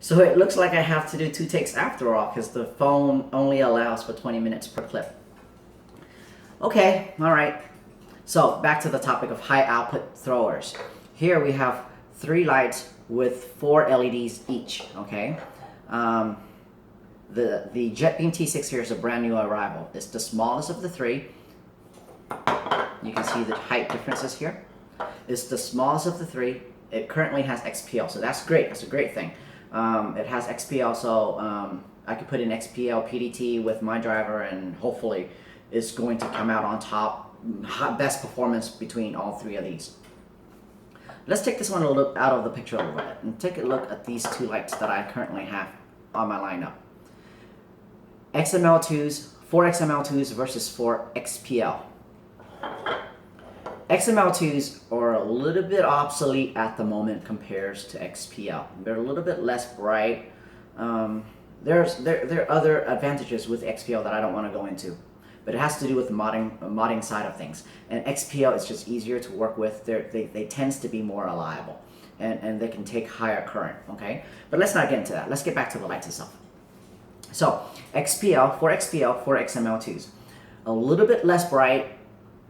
So it looks like I have to do 2 takes after all because the phone only allows for 20 minutes per clip. Okay, all right. So back to the topic of high output throwers. Here we have 3 lights with 4 LEDs each, okay? The Jetbeam T6 here is a brand new arrival. It's the smallest of the 3. You can see the height differences here. It's the smallest of the 3. It currently has XPL, so that's great. That's a great thing. It has XPL, so I could put in XPL PDT with my driver, and hopefully it's going to come out on top. Best performance between all 3 of these. Let's take this one a look out of the picture a little bit and take a look at these 2 lights that I currently have on my lineup. XML2s, 4 XML2s versus 4 XPL. XML2s are a little bit obsolete at the moment compared to XPL. They're a little bit less bright. There are other advantages with XPL that I don't want to go into, but it has to do with the modding side of things. And XPL is just easier to work with. They tend to be more reliable, and they can take higher current, okay? But let's not get into that. Let's get back to the lights itself. So XPL, 4 XPL, 4 XML2s. A little bit less bright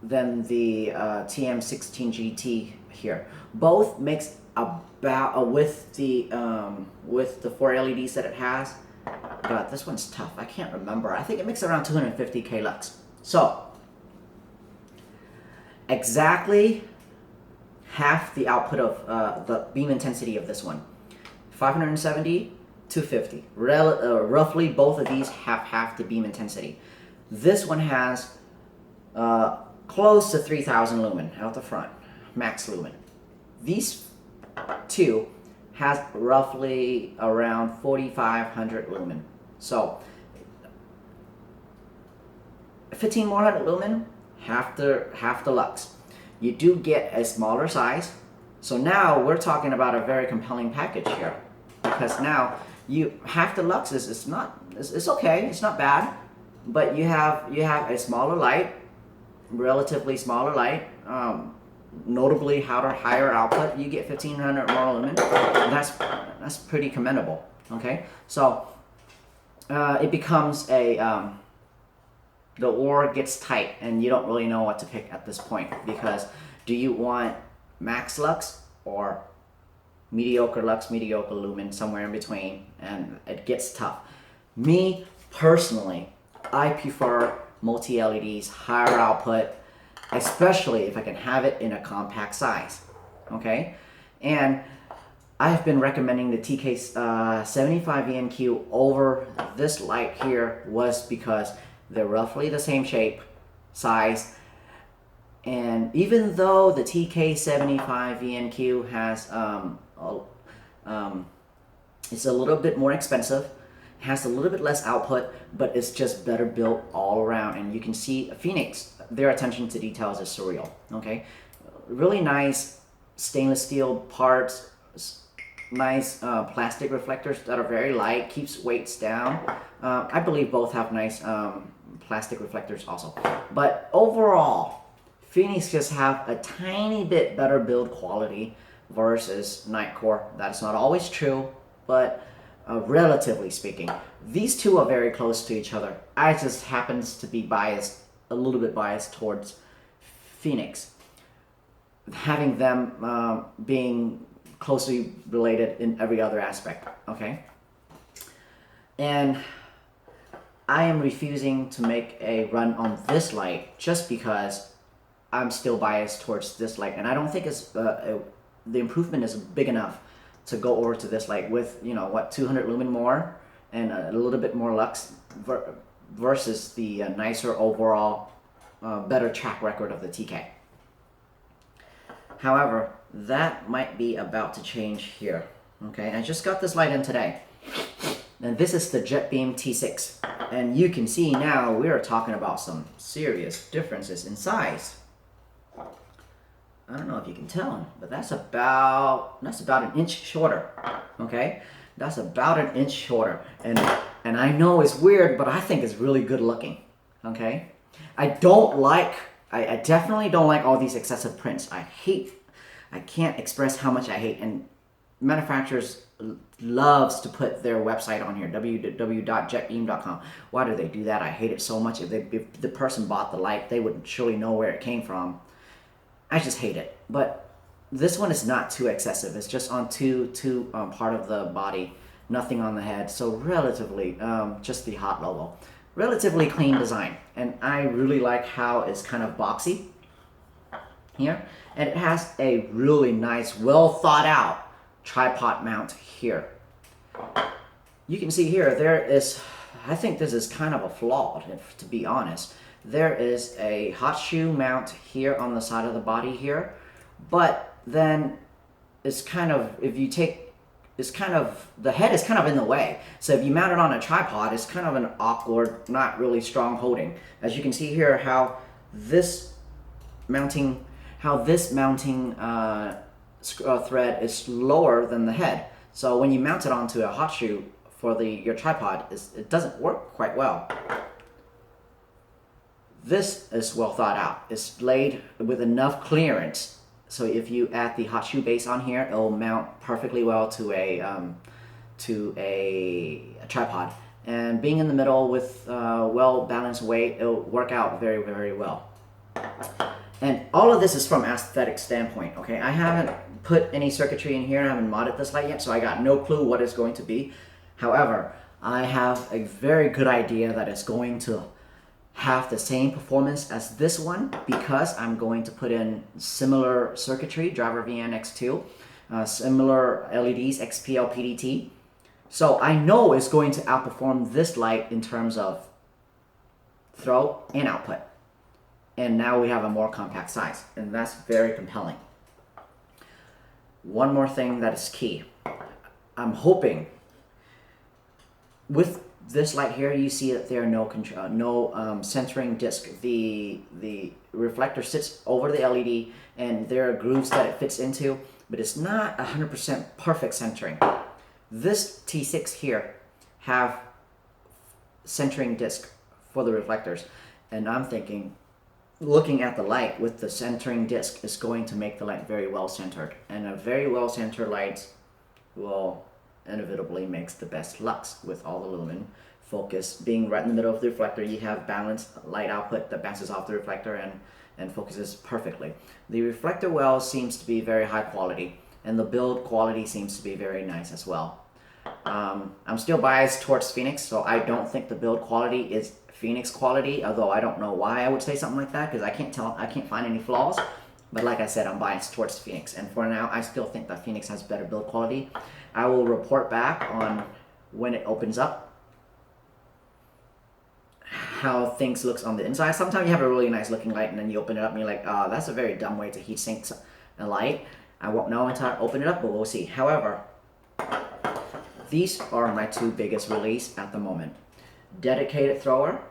than the TM16 GT here. Both makes about, with the 4 LEDs that it has, God, this one's tough. I can't remember. I think it makes around 250k lux. So, exactly half the output of the beam intensity of this one. 570, 250. Roughly, both of these have half the beam intensity. This one has close to 3,000 lumen out the front, max lumen. These 2 has roughly around 4,500 lumen. So 15 more hundred lumen, half the lux. You do get a smaller size. So now we're talking about a very compelling package here, because now you half the lux is it's okay, it's not bad, but you have a smaller light, relatively smaller light. Notably higher output, you get 1,500 more lumen. That's pretty commendable. Okay, so it becomes a the ore gets tight, and you don't really know what to pick at this point, because do you want max lux or mediocre lux, mediocre lumen, somewhere in between, and it gets tough. Me personally, I prefer multi LEDs, higher output, especially if I can have it in a compact size, okay? And I've been recommending the TK75 VNQ over this light here was because they're roughly the same shape, size, and even though the TK75 VNQ has, it's a little bit more expensive, has a little bit less output, but it's just better built all around. And you can see Phoenix, their attention to details is surreal, okay? Really nice stainless steel parts, nice plastic reflectors that are very light, keeps weights down. I believe both have nice plastic reflectors also. But overall, Phoenix just have a tiny bit better build quality versus Nightcore. That's not always true, but relatively speaking, these 2 are very close to each other. I just happens to be a little bit biased towards Phoenix, having them being closely related in every other aspect, okay? And I am refusing to make a run on this light just because I'm still biased towards this light, and I don't think it's the improvement is big enough to go over to this light with, 200 lumen more and a little bit more lux versus the nicer overall, better track record of the TK. However, that might be about to change here. Okay, I just got this light in today, and this is the Jetbeam T6, and you can see now we are talking about some serious differences in size. I don't know if you can tell, but that's about an inch shorter. Okay, that's about an inch shorter, and I know it's weird, but I think it's really good looking. Okay, I definitely don't like all these excessive prints. I can't express how much I hate, and manufacturers loves to put their website on here, www.jetbeam.com. Why do they do that? I hate it so much. If the person bought the light, they would surely know where it came from. I just hate it. But this one is not too excessive. It's just on two part of the body, nothing on the head. So relatively, just the hot logo. Relatively clean design. And I really like how it's kind of boxy here. And it has a really nice, well thought out tripod mount here. You can see here, there is, I think this is kind of a flaw, to be honest. There is a hot shoe mount here on the side of the body here, but then it's kind of, if you take, it's kind of, the head is kind of in the way. So if you mount it on a tripod, it's kind of an awkward, not really strong holding. As you can see here, how this mounting thread is lower than the head. So when you mount it onto a hot shoe for your tripod, it doesn't work quite well. This is well thought out. It's laid with enough clearance, so if you add the hot shoe base on here, it'll mount perfectly well to a tripod. And being in the middle with well balanced weight, it'll work out very, very well. And all of this is from aesthetic standpoint, okay? I haven't put any circuitry in here, I haven't modded this light yet, so I got no clue what it's going to be. However, I have a very good idea that it's going to have the same performance as this one, because I'm going to put in similar circuitry, driver VN X2, similar LEDs, XPL PDT. So I know it's going to outperform this light in terms of throw and output. And now we have a more compact size, and that's very compelling. One more thing that is key. I'm hoping with this light here, you see that there are no centering disc. The reflector sits over the LED, and there are grooves that it fits into, but it's not 100% perfect centering. This T6 here have centering disc for the reflectors, and I'm thinking, looking at the light with the centering disc is going to make the light very well centered, and a very well centered light will inevitably makes the best lux with all the lumen focus being right in the middle of the reflector. You have balanced light output that bounces off the reflector and focuses perfectly. The reflector well seems to be very high quality, and the build quality seems to be very nice as well. I'm still biased towards Phoenix, so I don't think the build quality is Phoenix quality, although I don't know why I would say something like that, because I can't find any flaws. But like I said, I'm biased towards Phoenix, and for now I still think that Phoenix has better build quality. I will report back on when it opens up how things looks on the inside. Sometimes you have a really nice looking light and then you open it up and you're like, oh, that's a very dumb way to heat sink a light. I won't know until I open it up, but we'll see. However, these are my two biggest release at the moment. Dedicated thrower,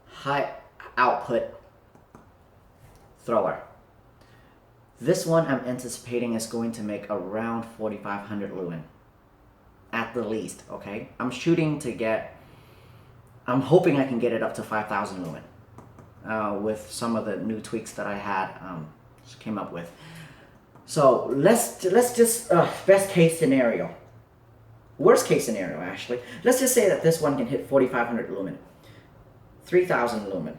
high output thrower. This one I'm anticipating is going to make around 4,500 lumen at the least, okay? I'm hoping I can get it up to 5,000 lumen with some of the new tweaks that I had came up with. So let's just best case scenario, worst case scenario actually. Let's just say that this one can hit 4,500 lumen, 3,000 lumen,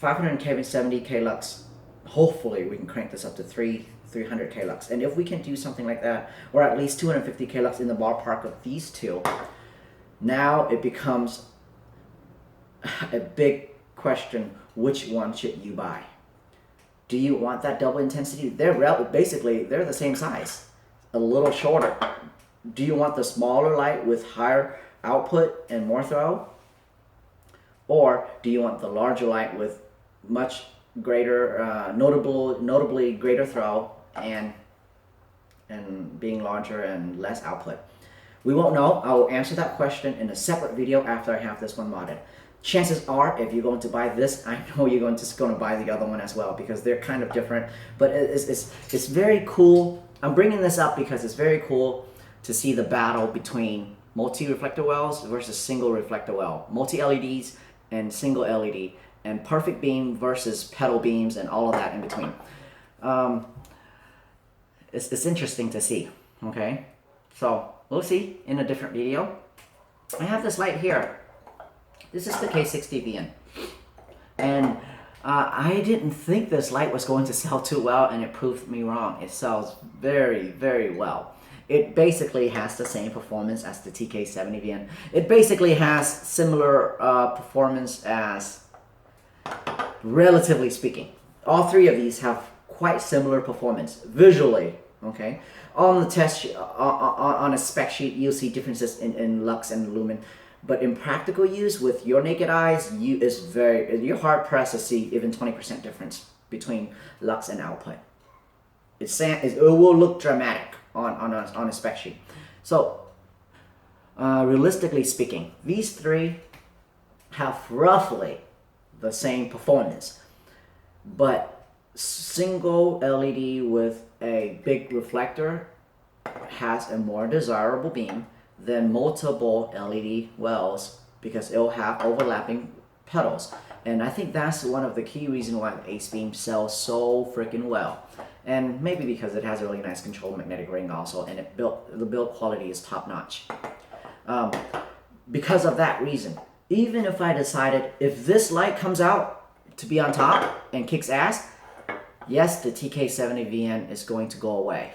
570k lux. Hopefully we can crank this up to 300k lux, and if we can do something like that, or at least 250k lux in the ballpark of these two, now it becomes a big question: which one should you buy? Do you want that double intensity? They're the same size, a little shorter. Do you want the smaller light with higher output and more throw, or do you want the larger light with much greater, notably greater throw and being larger and less output? We won't know. I will answer that question in a separate video after I have this one modded. Chances are, if you're going to buy this, I know you're just going to buy the other one as well, because they're kind of different. But it's very cool. I'm bringing this up because it's very cool to see the battle between multi-reflector wells versus single reflector well, multi-LEDs and single LED, and perfect beam versus pedal beams and all of that in between. It's interesting to see. Okay, so we'll see in a different video. I have this light here. This is the K60VN, and I didn't think this light was going to sell too well, and it proved me wrong. It sells very, very well. It basically has the same performance as the TK70VN. It basically has similar performance as, relatively speaking. All three of these have quite similar performance visually. Okay, on the test on a spec sheet, you'll see differences in lux and lumen, but in practical use with your naked eyes, you're hard pressed to see even 20% difference between lux and output. It will look dramatic on a spec sheet. So realistically speaking, these three have roughly the same performance, but single LED with a big reflector has a more desirable beam than multiple LED wells because it'll have overlapping petals. And I think that's one of the key reasons why the Ace Beam sells so freaking well. And maybe because it has a really nice controlled magnetic ring also, and the build quality is top notch. Because of that reason, even if I decided if this light comes out to be on top and kicks ass, yes, the TK70VN is going to go away.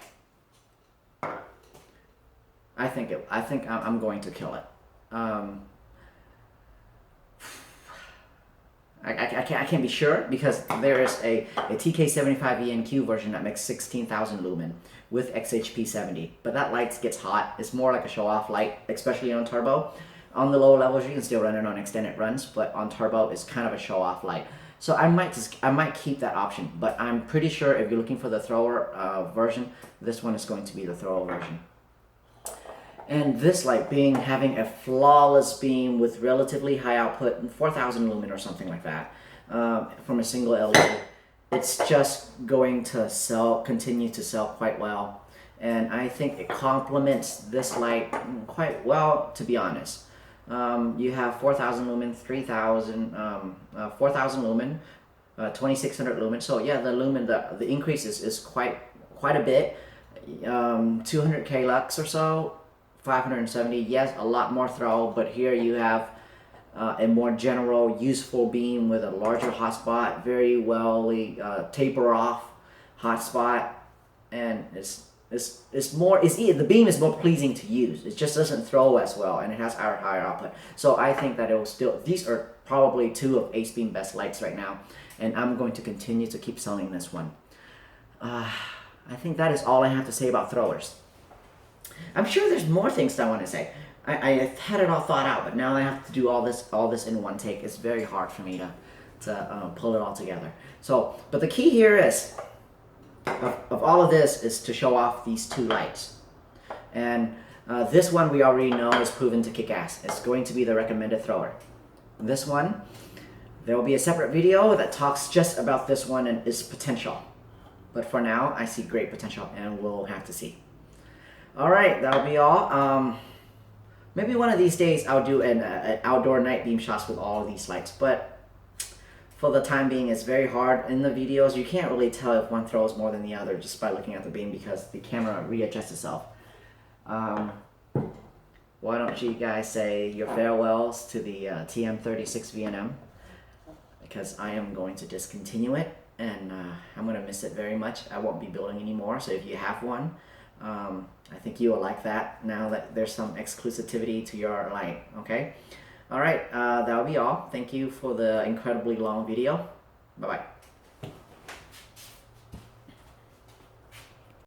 I think I'm going to kill it. I can't be sure because there is a TK75VNQ version that makes 16,000 lumen with XHP70, but that light gets hot. It's more like a show-off light, especially on turbo. On the lower levels, you can still run it on extended runs, but on turbo, it's kind of a show-off light. So I might keep that option, but I'm pretty sure if you're looking for the thrower version, this one is going to be the thrower version. And this light having a flawless beam with relatively high output, 4,000 lumen or something like that, from a single LED, it's just going to continue to sell quite well. And I think it complements this light quite well, to be honest. You have 4,000 lumen, 3,000, 4,000 lumen, 2,600 lumen. So yeah, the lumen, the increase is quite a bit. 200k lux or so, 570. Yes, a lot more throw, but here you have a more general, useful beam with a larger hotspot, very well taper off hotspot, and the beam is more pleasing to use. It just doesn't throw as well, and it has higher output. So I think that it will still. These are probably two of Ace Beam best lights right now, and I'm going to continue to keep selling this one. I think that is all I have to say about throwers. I'm sure there's more things that I want to say. I had it all thought out, but now I have to do all this in one take. It's very hard for me to pull it all together. So, but the key here is. Of all of this is to show off these two lights, and this one we already know is proven to kick ass. It's going to be the recommended thrower. This one, there will be a separate video that talks just about this one and its potential, but for now I see great potential, and we'll have to see. All right, that'll be all. Maybe one of these days I'll do an outdoor night beam shots with all of these lights, but for the time being, it's very hard. In the videos, you can't really tell if one throws more than the other just by looking at the beam because the camera readjusts itself. Why don't you guys say your farewells to the TM36 VNM, because I am going to discontinue it, and I'm going to miss it very much. I won't be building anymore, so if you have one, I think you will like that now that there's some exclusivity to your light, okay? Alright, that'll be all. Thank you for the incredibly long video. Bye-bye.